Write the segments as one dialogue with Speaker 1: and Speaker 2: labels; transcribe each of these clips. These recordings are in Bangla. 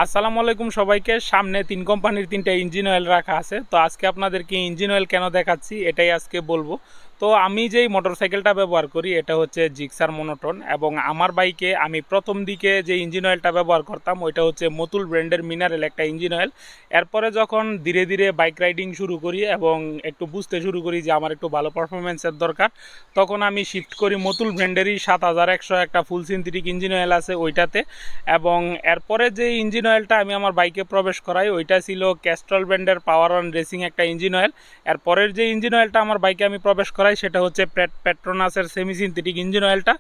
Speaker 1: আসসালামু আলাইকুম সবাইকে। সামনে তিন কোম্পানির তিনটা ইঞ্জিন অয়েল রাখা আছে। তো আজকে আপনাদেরকে ইঞ্জিন অয়েল কেন দেখাচ্ছি এটাই আজকে বলবো। তো আমি যেই মোটরসাইকেলটা ব্যবহার করি এটা হচ্ছে জিক্সার মনোটন, এবং আমার বাইকে আমি প্রথম দিকে যে ইঞ্জিন অয়েলটা ব্যবহার করতাম ওইটা হচ্ছে মতুল ব্র্যান্ডের মিনারেল একটা ইঞ্জিন অয়েল। এরপরে যখন ধীরে ধীরে বাইক রাইডিং শুরু করি এবং একটু বুঝতে শুরু করি যে আমার একটু ভালো পারফরমেন্সের দরকার, তখন আমি শিফট করি মতুল ব্র্যান্ডেরই 7100 একটা ফুল সিনথেটিক ইঞ্জিন অয়েল আছে ওইটাতে। এবং এরপরে যে ইঞ্জিন অয়েলটা আমি আমার বাইকে প্রবেশ করাই ওইটা ছিল ক্যাস্ট্রল ব্র্যান্ডের পাওয়ার অন রেসিং একটা ইঞ্জিন অয়েল। এরপরের যে ইঞ্জিন অয়েলটা আমার বাইকে আমি প্রবেশ করাই সেটা হচ্ছে পেট্রোনাসের সেমি সিনথেটিক ইঞ্জিন অয়েলটা।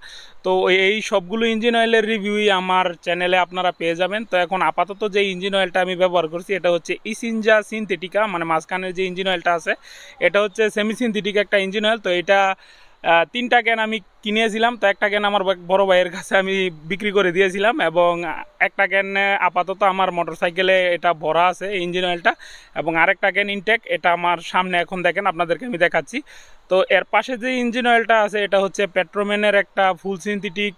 Speaker 1: তো এই সবগুলো ইঞ্জিন অয়েলের রিভিউই আমার চ্যানেলে আপনারা পেয়ে যাবেন। তো এখন আপাতত যে ইঞ্জিন অয়েলটা আমি ব্যবহার করছি এটা হচ্ছে ইসিনজা সিনথেটিকা, মানে মাঝখানের যে ইঞ্জিন অয়েলটা আছে এটা হচ্ছে সেমি সিনথেটিক একটা ইঞ্জিন অয়েল। তো এটা তিনটা ক্যান আমি কিনেছিলাম। তো একটা ক্যান আমার বড় ভাইয়ের কাছে আমি বিক্রি করে দিয়েছিলাম, এবং একটা ক্যান আপাতত আমার মোটরসাইকেলে এটা ভরা আছে ইঞ্জিন অয়েলটা, এবং আরেকটা ক্যান ইনটেক, এটা আমার সামনে এখন দেখেন আপনাদেরকে আমি দেখাচ্ছি। তো এর পাশে যে ইঞ্জিন অয়েলটা আছে এটা হচ্ছে পেট্রোম্যানের একটা ফুল সিনথেটিক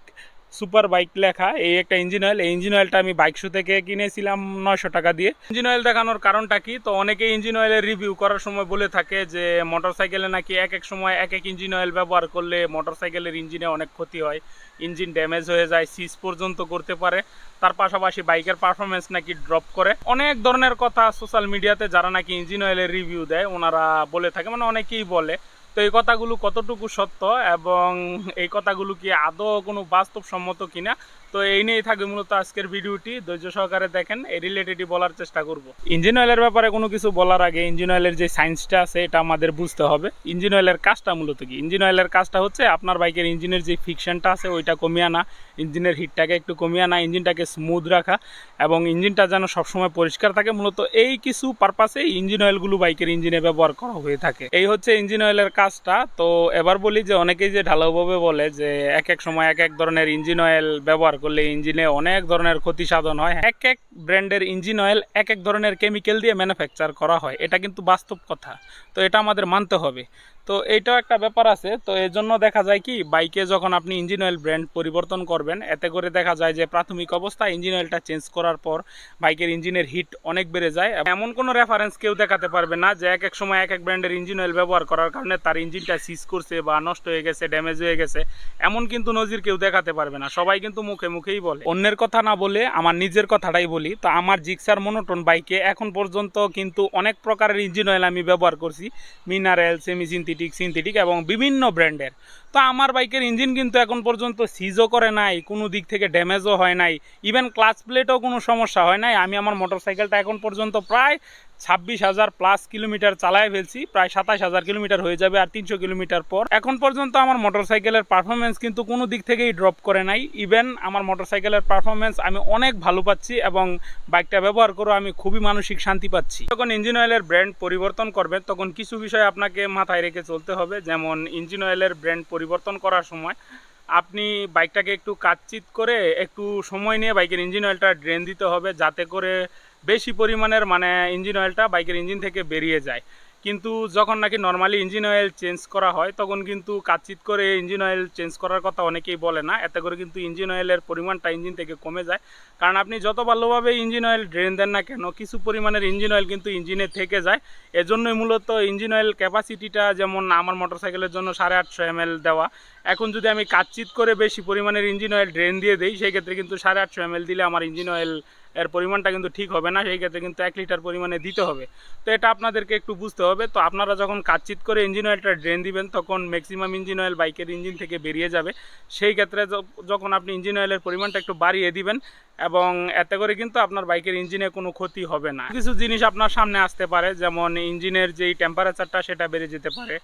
Speaker 1: সুপার বাইক লেখা এই একটা ইঞ্জিন অয়েল। এই ইঞ্জিন অয়েলটা আমি বাইক শো থেকে কিনেছিলাম 900 টাকা দিয়ে। ইঞ্জিন অয়েল দেখানোর কারণটা কি, তো অনেকে ইঞ্জিন অয়েলের রিভিউ করার সময় বলে থাকে যে মোটরসাইকেলে নাকি এক এক সময় এক এক ইঞ্জিন অয়েল ব্যবহার করলে মোটরসাইকেলের ইঞ্জিনে অনেক ক্ষতি হয়, ইঞ্জিন ড্যামেজ হয়ে যায়, সিজ পর্যন্ত করতে পারে, তার পাশাপাশি বাইকের পারফরমেন্স নাকি ড্রপ করে। অনেক ধরনের কথা সোশ্যাল মিডিয়াতে যারা নাকি ইঞ্জিন অয়েলের রিভিউ দেয় ওনারা বলে থাকে, মানে অনেকেই বলে। তো এই কথাগুলো কতটুকু সত্য এবং এই কথাগুলো কি আদৌ কোনো বাস্তবসম্মত কিনা, তো এই নিয়েই থাকবে মূলত আজকের ভিডিওটি। ধৈর্য সহকারে দেখেন, এই রিলেটেডই বলার চেষ্টা করব। ইঞ্জিন অয়েলের ব্যাপারে কোনো কিছু বলার আগে ইঞ্জিন অয়েলের যে সায়েন্সটা আছে এটা আমাদের বুঝতে হবে। ইঞ্জিন অয়েলের কাজটা মূলত কি? ইঞ্জিন অয়েলের কাজটা হচ্ছে আপনার বাইকের ইঞ্জিনের যে ফ্রিকশনটা আছে ওইটা কমিয়ে আনা, ইঞ্জিনের হিটটাকে একটু কমিয়ে আনা, ইঞ্জিনটাকে স্মুথ রাখা, এবং ইঞ্জিনটা যেন সবসময় পরিষ্কার থাকে। মূলত এই কিছু পারপাসে ইঞ্জিন অয়েলগুলো বাইকের ইঞ্জিনে ব্যবহার করা হয়ে থাকে। এই হচ্ছে ইঞ্জিন অয়েলের কাজটা। তো এবার বলি যে অনেকেই যে ঢালাওভাবে বলে যে এক এক সময় এক এক ধরনের ইঞ্জিন অয়েল ব্যবহার করলে ইঞ্জিনে অনেক ধরনের ক্ষতি সাধন হয়। এক এক ব্র্যান্ডের ইঞ্জিন অয়েল এক এক ধরনের কেমিক্যাল দিয়ে ম্যানুফ্যাকচার করা হয়, এটা কিন্তু বাস্তব কথা। তো এটা আমাদের মানতে হবে। তো এইটাও একটা ব্যাপার আছে। তো এই জন্য দেখা যায় কি, বাইকে যখন আপনি ইঞ্জিন অয়েল ব্র্যান্ড পরিবর্তন করবেন এতে করে দেখা যায় যে প্রাথমিক অবস্থায় ইঞ্জিন অয়েলটা চেঞ্জ করার পর বাইকের ইঞ্জিনের হিট অনেক বেড়ে যায়। এমন কোনো রেফারেন্স কেউ দেখাতে পারবে না যে এক এক সময় এক এক ব্র্যান্ডের ইঞ্জিন অয়েল ব্যবহার করার কারণে তার ইঞ্জিনটা সিজ করছে বা নষ্ট হয়ে গেছে, ড্যামেজ হয়ে গেছে, এমন কিন্তু নজির কেউ দেখাতে পারবে না। সবাই কিন্তু মুখে মুখেই বলে। অন্যের কথা না বলে আমার নিজের কথাটাই বলি। তো আমার জিক্সার মনোটন বাইকে এখন পর্যন্ত কিন্তু অনেক প্রকারের ইঞ্জিন অয়েল আমি ব্যবহার করছি, মিনারেল, সেমি সিনথেটিক, সিনথেটিক এবং বিভিন্ন ব্র্যান্ডের। তো আমার বাইকের ইঞ্জিন কিন্তু এখন পর্যন্ত সিজও করে নাই, কোনো দিক থেকে ড্যামেজও হয় নাই, ইভেন ক্লাচ প্লেটও কোনো সমস্যা হয় নাই। আমি আমার মোটরসাইকেলটা এখন পর্যন্ত প্রায় 26,000 প্লাস কিলোমিটার চালায় ফেলছি, প্রায় 27,000 কিলোমিটার হয়ে যাবে আর 300 কিলোমিটার পর। এখন পর্যন্ত আমার মোটরসাইকেলের পারফরমেন্স কিন্তু কোনো দিক থেকেই ড্রপ করে নাই। ইভেন আমার মোটরসাইকেলের পারফরমেন্স আমি অনেক ভালো পাচ্ছি এবং বাইকটা ব্যবহার করে আমি খুবই মানসিক শান্তি পাচ্ছি। যখন ইঞ্জিন অয়েলের ব্র্যান্ড পরিবর্তন করবেন তখন কিছু বিষয় আপনাকে মাথায় রেখে চলতে হবে। যেমন ইঞ্জিন অয়েলের ব্র্যান্ড পরিবর্তন করার সময় আপনি বাইকটাকে একটু কাটচিত করে একটু সময় নিয়ে বাইকের ইঞ্জিন অয়েলটা ড্রেন দিতে হবে, যাতে করে বেশি পরিমাণের ইঞ্জিন অয়েলটা বাইকের ইঞ্জিন থেকে বেরিয়ে যায়। কিন্তু যখন নাকি নর্মালি ইঞ্জিন অয়েল চেঞ্জ করা হয় তখন কিন্তু কাটচিত করে ইঞ্জিন অয়েল চেঞ্জ করার কথা অনেকেই বলে না। এতে করে কিন্তু ইঞ্জিন অয়েলের পরিমাণটা ইঞ্জিন থেকে কমে যায়। কারণ আপনি যত ভালোভাবে ইঞ্জিন অয়েল ড্রেন দেন না কেন, কিছু পরিমাণের ইঞ্জিন অয়েল কিন্তু ইঞ্জিনে থেকে যায়। এজন্যই মূলত ইঞ্জিন অয়েল ক্যাপাসিটিটা, যেমন আমার মোটরসাইকেলের জন্য 850 ml দেওয়া, এখন যদি আমি কাটচিত করে বেশি পরিমাণের ইঞ্জিন অয়েল ড্রেন দিয়ে দিই সেই ক্ষেত্রে কিন্তু 850 ml দিলে আমার ইঞ্জিন অয়েল এর পরিমাণটা কিন্তু ঠিক হবে না। সেই ক্ষেত্রে কিন্তু 1 লিটার পরিমাণে দিতে হবে। তো এটা আপনাদেরকে একটু বুঝতে হবে। তো আপনারা যখন কাটচিত করে ইঞ্জিন অয়েলটা ড্রেন দিবেন তখন ম্যাক্সিমাম ইঞ্জিন অয়েল বাইকের ইঞ্জিন থেকে বেরিয়ে যাবে। সেই ক্ষেত্রে যখন আপনি ইঞ্জিন অয়েলের পরিমাণটা একটু বাড়িয়ে দিবেন, এবং এতে করে কিন্তু আপনার বাইকের ইঞ্জিনে কোনো ক্ষতি হবে না। কিছু জিনিস আপনার সামনে আসতে পারে, যেমন ইঞ্জিনের যেই টেম্পারেচারটা সেটা বেড়ে যেতে পারে,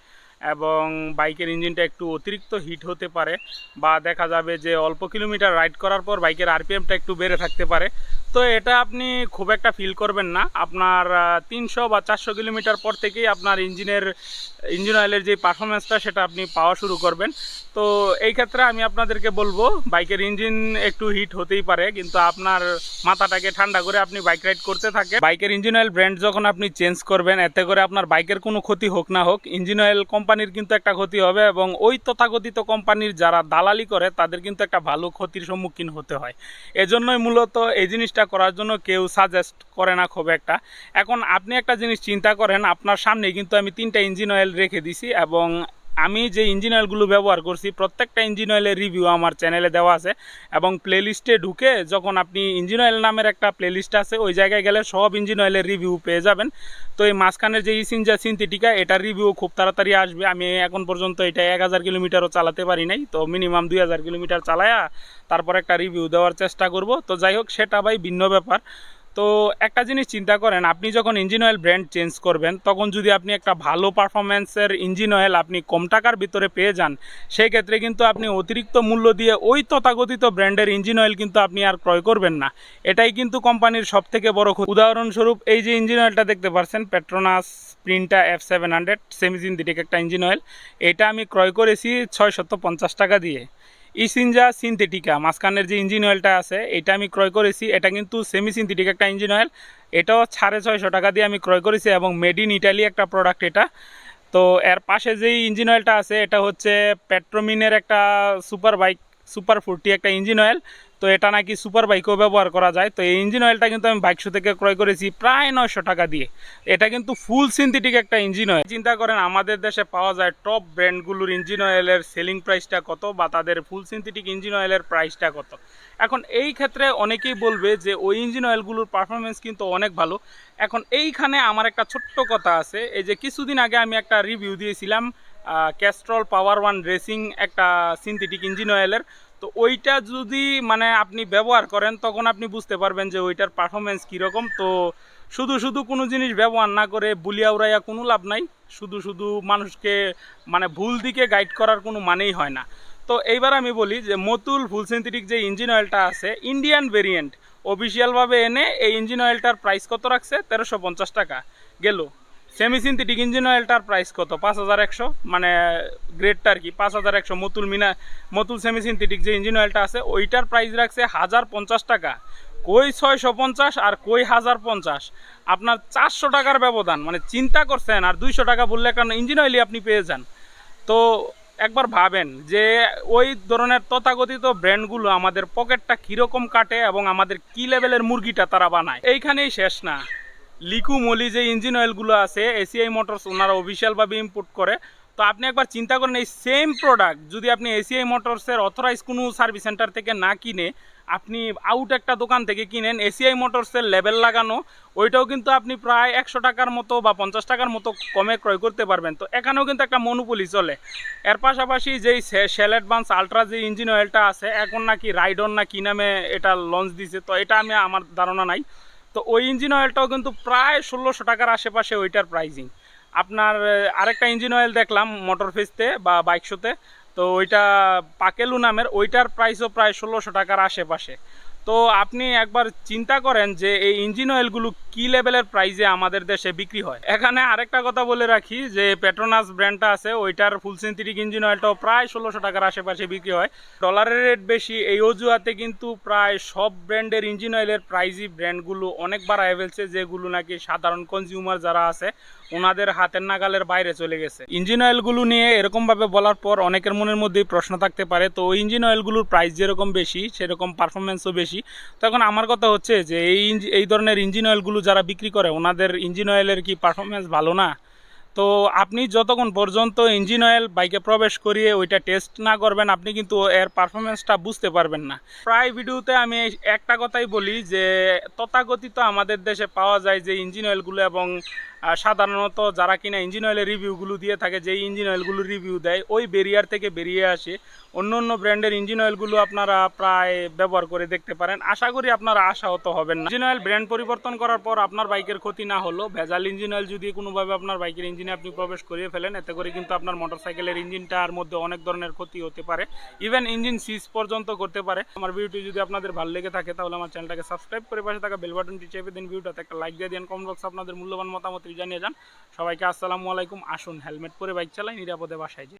Speaker 1: এবং বাইকের ইঞ্জিনটা একটু অতিরিক্ত হিট হতে পারে, বা দেখা যাবে যে অল্প কিলোমিটার রাইড করার পর বাইকের আরপিএমটা একটু বেড়ে থাকতে পারে। তো এটা আপনি খুব একটা ফিল করবেন না। আপনার 300 বা 400 কিলোমিটার পর থেকেই আপনার ইঞ্জিন অয়েলের যে পারফরমেন্সটা সেটা আপনি পাওয়া শুরু করবেন। তো এই ক্ষেত্রে আমি আপনাদেরকে বলবো, বাইকের ইঞ্জিন একটু হিট হতেই পারে, কিন্তু আপনার মাথাটাকে ঠান্ডা করে আপনি বাইক রাইড করতে থাকেন। বাইকের ইঞ্জিন অয়েল ব্র্যান্ড যখন আপনি চেঞ্জ করবেন এতে করে আপনার বাইকের কোনো ক্ষতি হোক না হোক, ইঞ্জিন অয়েল কোম্পানি কোম্পানির কিন্তু একটা ক্ষতি হবে, এবং ওই তথাকথিত কোম্পানির যারা দালালি করে তাদের কিন্তু একটা ভালো ক্ষতির সম্মুখীন হতে হয়। এজন্যই মূলত এই জিনিসটা করার জন্য কেউ সাজেস্ট করে না খুব একটা। এখন আপনি একটা জিনিস চিন্তা করেন, আপনার সামনে কিন্তু আমি 3টা ইঞ্জিন অয়েল রেখে দিছি, এবং আমি যে ইঞ্জিন অয়েলগুলো ব্যবহার করছি প্রত্যেকটা ইঞ্জিন অয়েলের রিভিউ আমার চ্যানেলে দেওয়া আছে, এবং প্লেলিস্টে ঢুকে যখন আপনি ইঞ্জিন অয়েল নামের একটা প্লেলিস্ট আছে ওই জায়গায় গেলে সব ইঞ্জিন অয়েলের রিভিউ পেয়ে যাবেন। তো এই মাঝখানের যে ইসিনজা সিনথেটিকা এটার রিভিউ খুব তাড়াতাড়ি আসবে। আমি এখন পর্যন্ত এটা 1000 কিলোমিটারও চালাতে পারি নাই, তো মিনিমাম 2000 কিলোমিটার চালায়া তারপর একটা রিভিউ দেওয়ার চেষ্টা করব। তো যাই হোক, সেটা ভাই ভিন্ন ব্যাপার। তো একটা জিনিস চিন্তা করেন, আপনি যখন ইঞ্জিন অয়েল ব্র্যান্ড চেঞ্জ করবেন তখন যদি আপনি একটা ভালো পারফরমেন্সের ইঞ্জিন অয়েল আপনি কম টাকার ভিতরে পেয়ে যান, সেই ক্ষেত্রে কিন্তু আপনি অতিরিক্ত মূল্য দিয়ে ওই তথাকথিত ব্র্যান্ডের ইঞ্জিন অয়েল কিন্তু আপনি আর ক্রয় করবেন না। এটাই কিন্তু কোম্পানির সব থেকে বড় ক্ষতি। উদাহরণস্বরূপ এই যে ইঞ্জিন অয়েলটা দেখতে পাচ্ছেন, পেট্রোনাস স্প্রিন্টা F700 সেমি সিনথেটিক একটা ইঞ্জিন অয়েল, এটা আমি ক্রয় করেছি 650 টাকা দিয়ে। ইসিনজা সিনথেটিকা মাঝখানের যে ইঞ্জিন অয়েলটা আছে এটা আমি ক্রয় করেছি, এটা কিন্তু সেমি সিনথেটিক একটা ইঞ্জিন অয়েল, এটাও 650 টাকা দিয়ে আমি ক্রয় করেছি, এবং মেড ইন ইটালি একটা প্রোডাক্ট এটা। তো এর পাশে যেই ইঞ্জিন অয়েলটা আছে এটা হচ্ছে পেট্রোমিনের একটা সুপার 40 একটা ইঞ্জিন অয়েল। তো এটা নাকি সুপার বাইকেও ব্যবহার করা যায়। তো এই ইঞ্জিন অয়েলটা কিন্তু আমি বাইকশো থেকে ক্রয় করেছি প্রায় 900 টাকা দিয়ে। এটা কিন্তু ফুল সিনথেটিক একটা ইঞ্জিন অয়েল। চিন্তা করেন আমাদের দেশে পাওয়া যায় টপ ব্র্যান্ডগুলোর ইঞ্জিন অয়েলের সেলিং প্রাইসটা কত, বা তাদের ফুল সিনথেটিক ইঞ্জিন অয়েলের প্রাইসটা কত। এখন এই ক্ষেত্রে অনেকেই বলবে যে ওই ইঞ্জিন অয়েলগুলোর পারফরমেন্স কিন্তু অনেক ভালো। এখন এইখানে আমার একটা ছোট্ট কথা আছে, এই যে কিছুদিন আগে আমি একটা রিভিউ দিয়েছিলাম ক্যাস্ট্রল পাওয়ার ওয়ান রেসিং একটা সিনথেটিক ইঞ্জিন অয়েলের। তো ওইটা যদি মানে আপনি ব্যবহার করেন তখন আপনি বুঝতে পারবেন যে ওইটার পারফরমেন্স কীরকম। তো শুধু শুধু কোনো জিনিস ব্যবহার না করে বুলিয়া উড়াইয়া কোনো লাভ নাই, শুধু শুধু মানুষকে মানে ভুল দিকে গাইড করার কোনো মানেই হয় না। তো এইবার আমি বলি যে মতুল ফুল সিনথেটিক যে ইঞ্জিন অয়েলটা আছে ইন্ডিয়ান ভেরিয়েন্ট অফিসিয়ালভাবে এনে এই ইঞ্জিন অয়েলটার প্রাইস কত রাখছে 1350 টাকা গেল। সেমি সিনথেটিক ইঞ্জিন অয়েলটার প্রাইস কত 5100, মানে গ্রেডটা আর কি 5100। মতুল সেমি সিনথেটিক যে ইঞ্জিন অয়েলটা আছে ওইটার প্রাইস রাখছে 1050 টাকা। কই 650 আর কই 1050, আপনার 400 টাকার ব্যবধান। মানে চিন্তা করছেন, আর 200 টাকা বললে কারণ ইঞ্জিন অয়েলই আপনি পেয়ে যান। তো একবার ভাবেন যে ওই ধরনের তথাকথিত ব্র্যান্ডগুলো আমাদের পকেটটা কীরকম কাটে এবং আমাদের কী লেভেলের মুরগিটা তারা বানায়। এইখানেই শেষ না, লিকু মলি যে ইঞ্জিন অয়েলগুলো আছে এসিআই মোটরস ওনারা অফিসিয়ালভাবে ইম্পোর্ট করে। তো আপনি একবার চিন্তা করেন এই সেম প্রোডাক্ট যদি আপনি এসিআই মোটরসের অথরাইজ কোনো সার্ভিস সেন্টার থেকে না কিনে আপনি আউট একটা দোকান থেকে কিনেন এসিআই মোটরসের লেবেল লাগানো, ওইটাও কিন্তু আপনি প্রায় 100 টাকার মতো বা 50 টাকার মতো কমে ক্রয় করতে পারবেন। তো এখানেও কিন্তু একটা মনোপলি চলে। এর পাশাপাশি যেই শেল অ্যাডভান্স আলট্রা যে ইঞ্জিন অয়েলটা আছে এখন নাকি রাইডন না কি নামে এটা লঞ্চ দিছে, তো এটা আমার ধারণা নাই। তো ওই ইঞ্জিন অয়েলটাও কিন্তু প্রায় 1600 টাকার আশেপাশে ওইটার প্রাইজিং। আপনার আরেকটা ইঞ্জিন অয়েল দেখলাম মোটর ফেসতে বা বাইক শোতে, তো ওইটা পাকেলু নামের, ওইটার প্রাইসও প্রায় 1600 টাকার আশেপাশে। তো আপনি একবার চিন্তা করেন যে এই ইঞ্জিন অয়েলগুলো কি লেভেলের প্রাইসে আমাদের দেশে বিক্রি হয়। এখানে আরেকটা কথা বলে রাখি যে পেট্রোনাস ব্র্যান্ডটা আছে ওইটার ফুল সিনথেটিক ইঞ্জিন অয়েলটাও প্রায় 1600 টাকার আশেপাশে বিক্রি হয়। ডলারের রেট বেশি এই অজুহাতে কিন্তু প্রায় সব ব্র্যান্ডের ইঞ্জিন অয়েলের প্রাইসই ব্র্যান্ডগুলো অনেক বাড়ায় ফেলছে, যেগুলো নাকি সাধারণ কনজিউমার যারা আছে ওনাদের হাতের নাগালের বাইরে চলে গেছে। ইঞ্জিন অয়েলগুলো নিয়ে এরকমভাবে বলার পর অনেকের মনের মধ্যেই প্রশ্ন থাকতে পারে, তো ওই ইঞ্জিন অয়েলগুলোর প্রাইস যেরকম বেশি সেরকম পারফরমেন্সও বেশি। তখন আমার কথা হচ্ছে যে এই ধরনের ইঞ্জিন অয়েলগুলো যারা বিক্রি করে ওনাদের ইঞ্জিন অয়েলের কি পারফরমেন্স ভালো না? তো আপনি যতক্ষণ পর্যন্ত ইঞ্জিন অয়েল বাইকে প্রবেশ করিয়ে ওইটা টেস্ট না করবেন আপনি কিন্তু এর পারফরমেন্সটা বুঝতে পারবেন না। প্রায় ভিডিওতে আমি একটা কথাই বলি যে তথাকথিত আমাদের দেশে পাওয়া যায় যে ইঞ্জিন অয়েলগুলো, এবং সাধারণত যারা কিনা ইঞ্জিন অয়েলের রিভিউগুলো দিয়ে থাকে, যেই ইঞ্জিন অয়েলগুলো রিভিউ দেয় ওই ব্যারিয়ার থেকে বেরিয়ে আসে অন্য অন্য ব্র্যান্ডের ইঞ্জিন অয়েলগুলো আপনারা প্রায় ব্যবহার করে দেখতে পারেন। আশা করি আপনারা আশাহত হবেন না। ইঞ্জিন অয়েল ব্র্যান্ড পরিবর্তন করার পর আপনার বাইকের ক্ষতি না হলেও ভেজাল ইঞ্জিন অয়েল যদি কোনোভাবে আপনার বাইকের ইঞ্জিনে আপনি প্রবেশ করিয়ে ফেলেন, এতে করে কিন্তু আপনার মোটরসাইকেলের ইঞ্জিনটার মধ্যে অনেক ধরনের ক্ষতি হতে পারে, ইভেন ইঞ্জিন সিজ পর্যন্ত করতে পারে। আমার ভিডিওটি যদি আপনাদের ভালো লেগে থাকে তাহলে আমার চ্যানেলটাকে সাবস্ক্রাইব করে পাশে থাকা বেল বাটনটি চেপে দিন, ভিডিওটাতে একটা লাইক দিয়ে দিন, কমেন্ট বক্সে আপনাদের মূল্যবান মতামত জানিয়ে যান। সবাইকে আসসালামু আলাইকুম। আসুন হেলমেট পরে বাইক চালাই, নিরাপদে বাসায় যাই।